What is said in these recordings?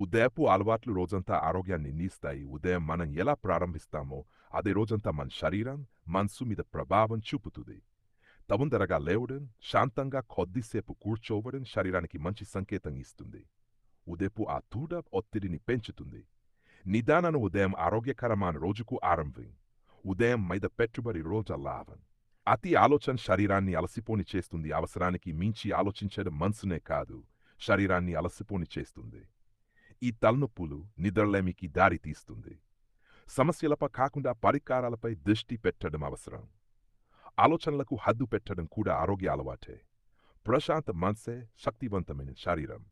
ఉదయపు అలవాట్లు రోజంతా ఆరోగ్యాన్ని నిర్ణయిస్తాయి. ఉదయం మనం ఎలా ప్రారంభిస్తామో అదే రోజంతా మన శరీరం, మనసు మీద ప్రభావం చూపుతుంది. తొందరగా లేవడం, శాంతంగా కొద్దిసేపు కూర్చోవడం శరీరానికి మంచి సంకేతం ఇస్తుంది. ఉదయపు ఆ తూడ ఒత్తిడిని పెంచుతుంది. నిదానన ఉదయం ఆరోగ్యకరమైన రోజుకు ఆరంభం. ఉదయం మీద పెట్టుబడి రోజు లాభం. అతి ఆలోచన శరీరాన్ని అలసిపోని చేస్తుంది. అవసరానికి మించి ఆలోచించడం మనసునే కాదు, శరీరాన్ని అలసిపోని చేస్తుంది. ఈ తలనొప్పులు నిద్రలేమికి దారి తీస్తుంది. సమస్యలపై కాకుండా పరిష్కారాలపై దృష్టి పెట్టడం అవసరం. ఆలోచనలకు హద్దు పెట్టడం కూడా ఆరోగ్య అలవాటే. ప్రశాంత మనసే శక్తివంతమైన శరీరం.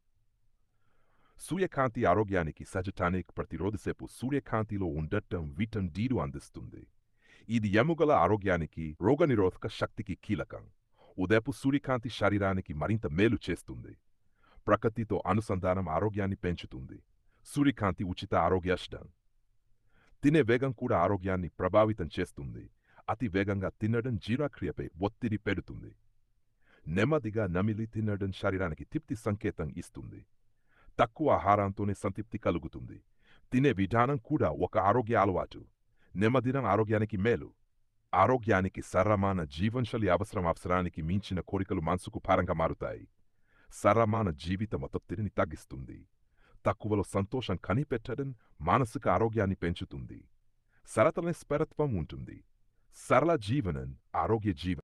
సూర్యకాంతి ఆరోగ్యానికి సహజటానిక్ ప్రతిరోజుసేపు సూర్యకాంతిలో ఉండటం విటమిన్ డి అందిస్తుంది. ఇది ఎముకల ఆరోగ్యానికి, రోగనిరోధక శక్తికి కీలకం. ఉదయపు సూర్యకాంతి శరీరానికి మరింత మేలు చేస్తుంది. ప్రకృతితో అనుసంధానం ఆరోగ్యాన్ని పెంచుతుంది. సూర్యకాంతి ఉచిత ఆరోగ్యాష్టం. తినే వేగం కూడా ఆరోగ్యాన్ని ప్రభావితం చేస్తుంది. అతి వేగంగా తినడం జీర్ణక్రియపై ఒత్తిడి పెడుతుంది. నెమ్మదిగా నమిలి తినడం శరీరానికి తృప్తి సంకేతం ఇస్తుంది. తక్కువ ఆహారంతోనే సంతృప్తి కలుగుతుంది. తినే విధానం కూడా ఒక ఆరోగ్య అలవాటు. నెమ్మదినం ఆరోగ్యానికి మేలు. ఆరోగ్యానికి సరళమైన జీవనశైలి అవసరానికి మించిన కోరికలు మనసుకు భారంగా మారుతాయి. సరళమైన జీవితం ఒత్తిడిని తగ్గిస్తుంది. తక్కువలో సంతోషం కనిపెట్టడం మానసిక ఆరోగ్యాన్ని పెంచుతుంది. సరళత స్థిరత్వం ఉంటుంది. సరళ జీవనం ఆరోగ్య జీవనం.